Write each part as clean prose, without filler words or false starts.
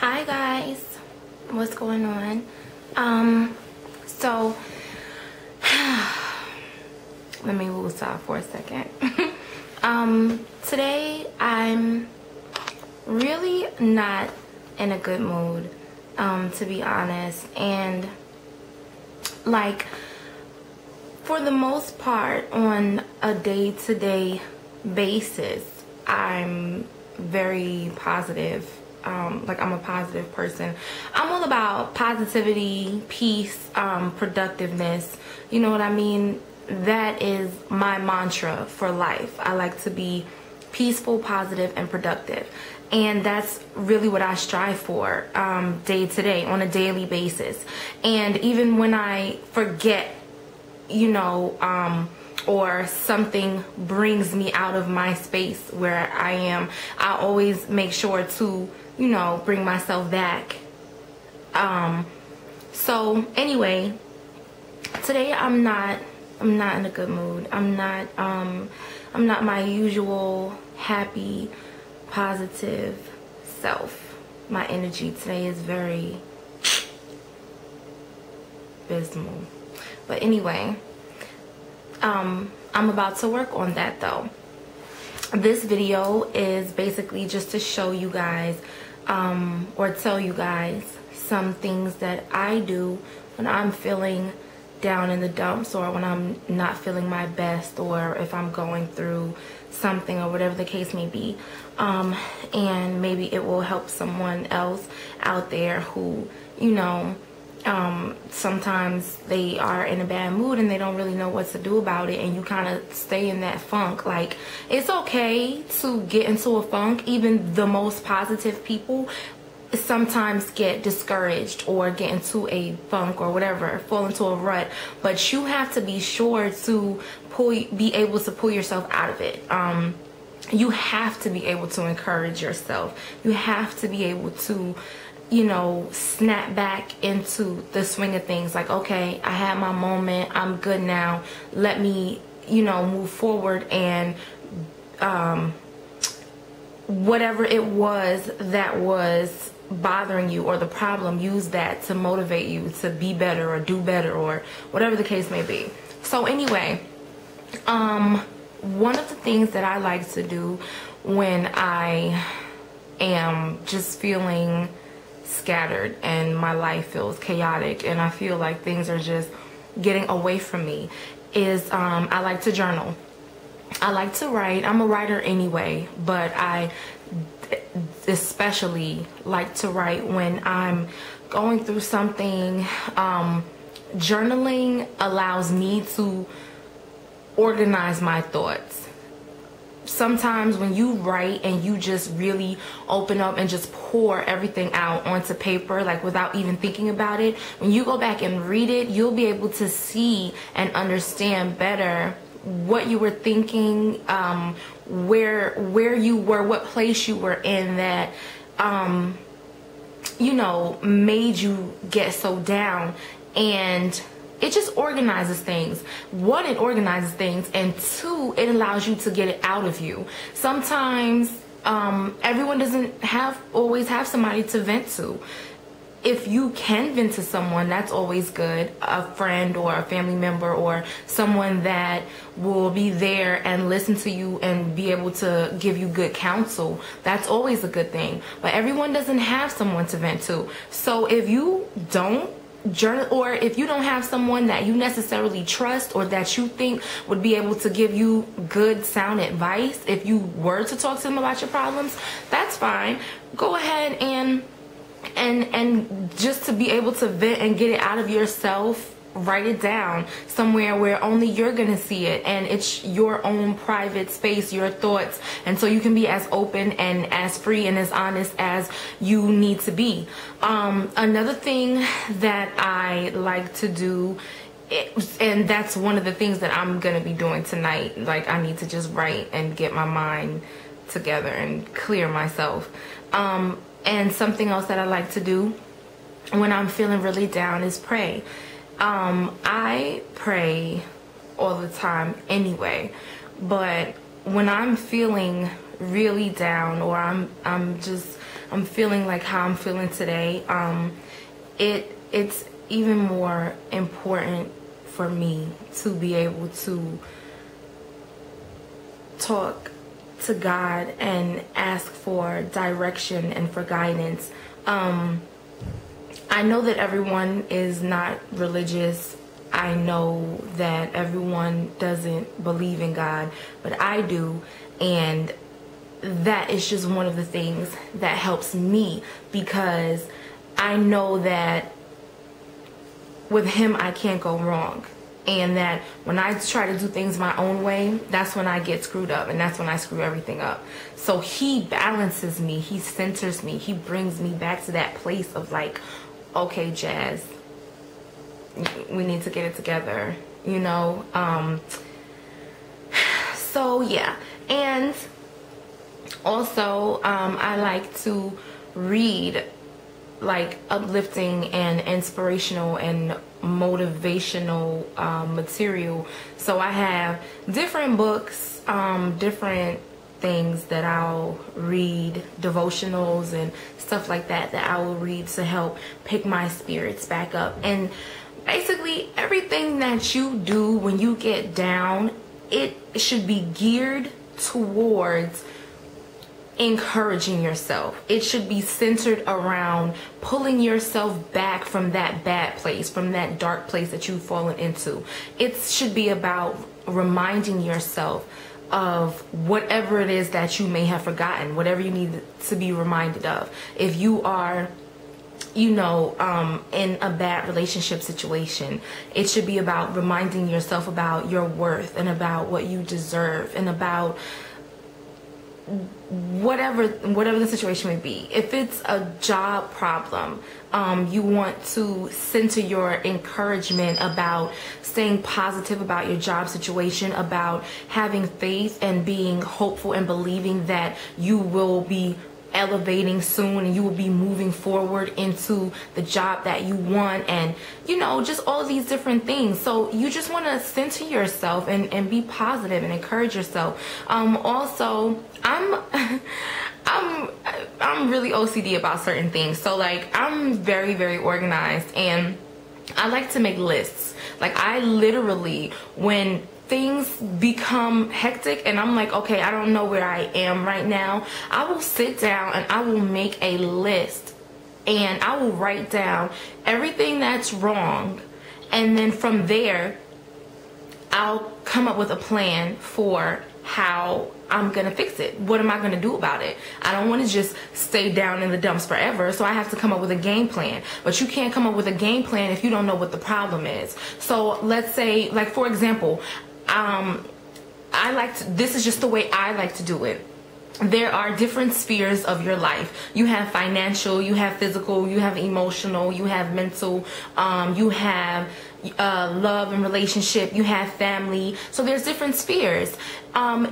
Hi guys, what's going on? So let me move aside for a second. Today I'm really not in a good mood, to be honest, and like for the most part on a day-to-day basis I'm very positive. Like I'm a positive person. I'm all about positivity, peace, productiveness. You know what I mean? That is my mantra for life. I like to be peaceful, positive, and productive. And that's really what I strive for day to day, on a daily basis. And even when I forget, you know, or something brings me out of my space where I am, I always make sure to, you know, bring myself back. So anyway, today I'm not in a good mood. I'm not my usual happy, positive self. My energy today is very abysmal. But anyway, I'm about to work on that though. This video is basically just to show you guys or tell you guys some things that I do when I'm feeling down in the dumps, or when I'm not feeling my best, or if I'm going through something or whatever the case may be, and maybe it will help someone else out there who, you know, sometimes they are in a bad mood and they don't really know what to do about it, and you kind of stay in that funk. Like, it's okay to get into a funk. Even the most positive people sometimes get discouraged or get into a funk or whatever, fall into a rut, but you have to be sure to be able to pull yourself out of it. You have to be able to encourage yourself. You have to be able to, you know, snap back into the swing of things. Like, okay, I had my moment, I'm good now, let me, you know, move forward, and whatever it was that was bothering you, or the problem, use that to motivate you to be better or do better, or whatever the case may be. So anyway, one of the things that I like to do when I am just feeling scattered and my life feels chaotic and I feel like things are just getting away from me is I like to journal. I like to write. I'm a writer anyway, but I especially like to write when I'm going through something. Journaling allows me to organize my thoughts. Sometimes when you write and you just really open up and just pour everything out onto paper, like without even thinking about it, when you go back and read it, you'll be able to see and understand better what you were thinking, where you were, what place you were in that, you know, made you get so down. And it just organizes things. One, it organizes things, and two, it allows you to get it out of you. Sometimes everyone doesn't always have somebody to vent to. If you can vent to someone, that's always good. A friend or a family member, or someone that will be there and listen to you and be able to give you good counsel, that's always a good thing. But everyone doesn't have someone to vent to. So if you don't journal, or if you don't have someone that you necessarily trust or that you think would be able to give you good sound advice, if you were to talk to them about your problems, that's fine. Go ahead and just to be able to vent and get it out of yourself, write it down somewhere where only you're gonna see it, and it's your own private space, your thoughts, and so you can be as open and as free and as honest as you need to be. Another thing that I like to do, and that's one of the things that I'm gonna be doing tonight, like I need to just write and get my mind together and clear myself. And something else that I like to do when I'm feeling really down is pray. I pray all the time anyway, but when I'm feeling really down, or I'm I'm feeling like how I'm feeling today, it's even more important for me to be able to talk to God and ask for direction and for guidance. I know that everyone is not religious. I know that everyone doesn't believe in God, but I do, and that is just one of the things that helps me, because I know that with him I can't go wrong, and that when I try to do things my own way, that's when I get screwed up, and that's when I screw everything up. So he balances me, he centers me, he brings me back to that place of like, okay, Jazz, we need to get it together, you know. So yeah. And also I like to read like uplifting and inspirational and motivational material. So I have different books, different things that I'll read, devotionals and stuff like that I will read to help pick my spirits back up. And basically everything that you do when you get down, it should be geared towards encouraging yourself. It should be centered around pulling yourself back from that bad place, from that dark place that you've fallen into. It should be about reminding yourself of whatever it is that you may have forgotten, whatever you need to be reminded of. If you are, you know, in a bad relationship situation, it should be about reminding yourself about your worth and about what you deserve and about whatever the situation may be. If it's a job problem, you want to center your encouragement about staying positive about your job situation, about having faith and being hopeful and believing that you will be elevating soon and you will be moving forward into the job that you want, and you know, just all these different things. So you just want to center yourself and be positive and encourage yourself. Also, I'm really OCD about certain things. So like, I'm very, very organized, and I like to make lists. Like, I literally, when things become hectic and I'm like, okay, I don't know where I am right now, I will sit down and I will make a list and I will write down everything that's wrong, and then from there I'll come up with a plan for how I'm gonna fix it. What am I gonna do about it? I don't want to just stay down in the dumps forever, so I have to come up with a game plan. But you can't come up with a game plan if you don't know what the problem is. So let's say, like for example, this is just the way I like to do it. There are different spheres of your life. You have financial, you have physical, you have emotional, you have mental, you have love and relationship, you have family. So there's different spheres.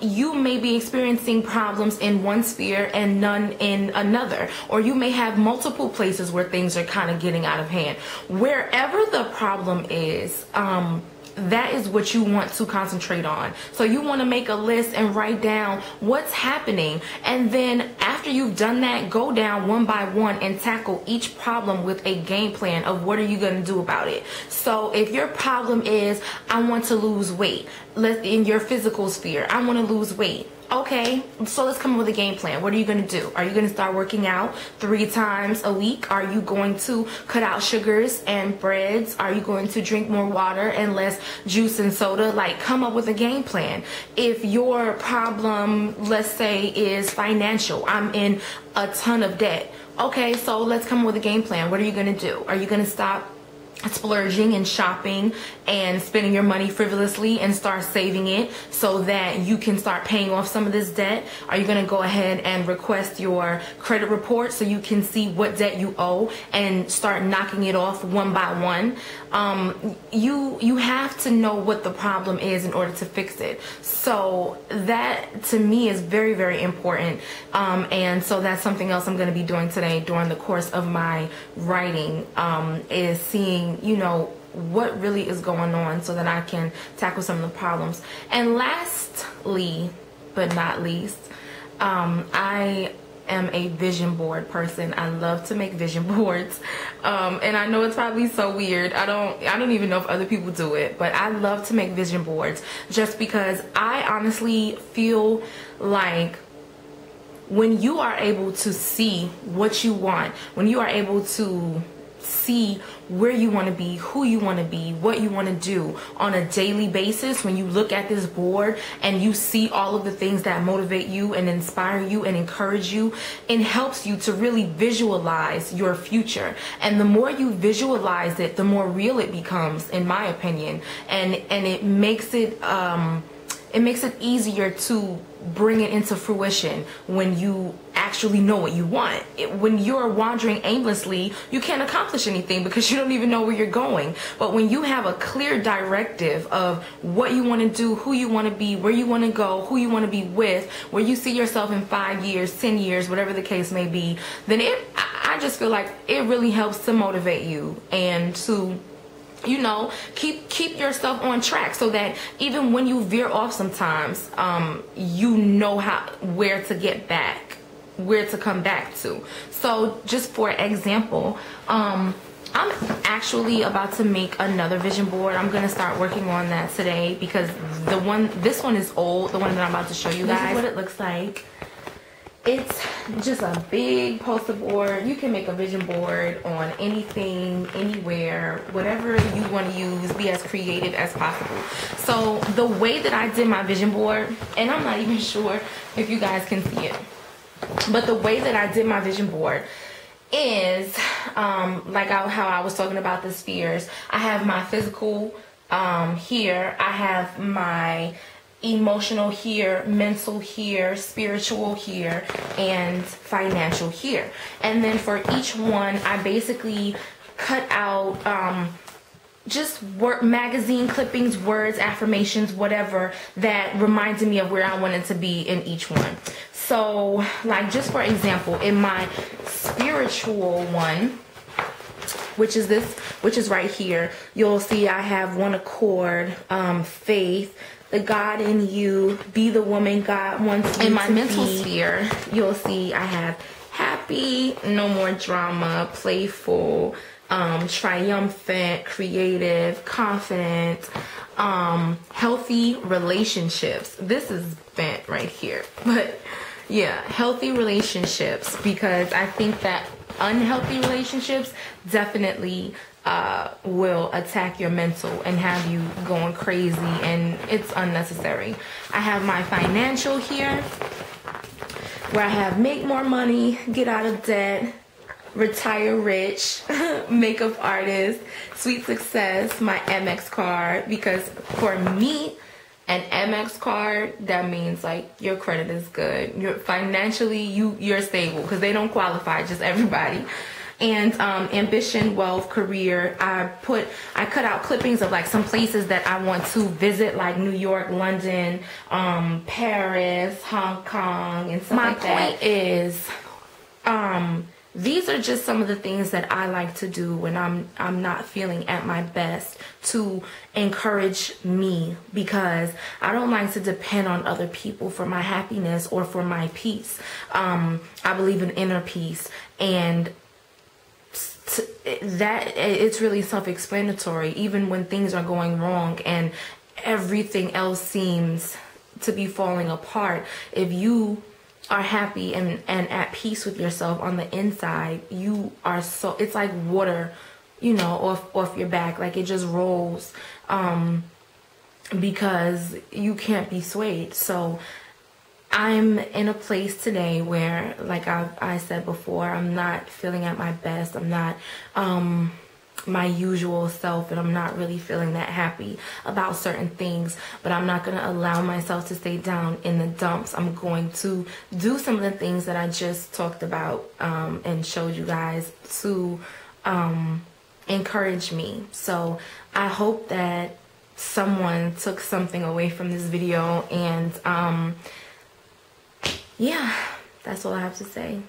You may be experiencing problems in one sphere and none in another, or you may have multiple places where things are kind of getting out of hand. Wherever the problem is, that is what you want to concentrate on. So you want to make a list and write down what's happening, and then after you've done that, go down one by one and tackle each problem with a game plan of what are you going to do about it. So if your problem is, I want to lose weight, in your physical sphere, I want to lose weight. Okay, so let's come up with a game plan. What are you going to do? Are you going to start working out 3 times a week? Are you going to cut out sugars and breads? Are you going to drink more water and less juice and soda? Like, come up with a game plan. If your problem, let's say, is financial, I'm in a ton of debt. Okay, so let's come up with a game plan. What are you going to do? Are you going to stop splurging and shopping and spending your money frivolously and start saving it so that you can start paying off some of this debt? Are you going to go ahead and request your credit report so you can see what debt you owe and start knocking it off one by one? You have to know what the problem is in order to fix it. So that to me is very, very important. And so that's something else I'm going to be doing today during the course of my writing, is seeing, you know, what really is going on so that I can tackle some of the problems. And lastly, but not least, I am a vision board person. I love to make vision boards. And I know it's probably so weird. I don't even know if other people do it, but I love to make vision boards just because I honestly feel like when you are able to see what you want, when you are able to see where you want to be, who you want to be, what you want to do on a daily basis, when you look at this board and you see all of the things that motivate you and inspire you and encourage you, it helps you to really visualize your future. And the more you visualize it, the more real it becomes, in my opinion. And it makes it easier to bring it into fruition when you actually know what you want. When you're wandering aimlessly, you can't accomplish anything because you don't even know where you're going. But when you have a clear directive of what you want to do, who you want to be, where you want to go, who you want to be with, where you see yourself in 5 years, 10 years, whatever the case may be, then I just feel like it really helps to motivate you and to, you know, keep yourself on track so that even when you veer off sometimes, you know where to get back, where to come back to. So just for example, I'm actually about to make another vision board. I'm gonna start working on that today because this one is old, the one that I'm about to show you guys. This is what it looks like. It's just a big poster board. You can make a vision board on anything, anywhere, whatever you want to use. Be as creative as possible. So the way that I did my vision board, and I'm not even sure if you guys can see it, but the way that I did my vision board is like how I was talking about the spheres. I have my physical here. I have my emotional here, mental here, spiritual here, and financial here. And then for each one, I basically cut out just magazine clippings, words, affirmations, whatever that reminded me of where I wanted to be in each one. So like just for example, in my spiritual one, which is right here, you'll see I have one accord, faith, the God in you, be the woman God wants you to be. In my mental sphere, you'll see I have happy, no more drama, playful, triumphant, creative, confident, healthy relationships. This is bent right here, but yeah, healthy relationships, because I think that unhealthy relationships definitely will attack your mental and have you going crazy, and it's unnecessary. I have my financial here, where I have make more money, get out of debt, retire rich, makeup artist, sweet success, my Amex card, because for me, an Amex card, that means like your credit is good. You're financially, you're stable, because they don't qualify, just everybody. And ambition, wealth, career. I cut out clippings of like some places that I want to visit, like New York, London, Paris, Hong Kong, and stuff like that. My point is, these are just some of the things that I like to do when I'm not feeling at my best, to encourage me, because I don't like to depend on other people for my happiness or for my peace. I believe in inner peace, and that it's really self-explanatory. Even when things are going wrong and everything else seems to be falling apart, if you are happy and at peace with yourself on the inside, you are so, it's like water, you know, off your back. Like it just rolls, because you can't be swayed. So I'm in a place today where, like I said before, I'm not feeling at my best. I'm not my usual self, and I'm not really feeling that happy about certain things. But I'm not going to allow myself to stay down in the dumps. I'm going to do some of the things that I just talked about and showed you guys to encourage me. So I hope that someone took something away from this video, and yeah, that's all I have to say.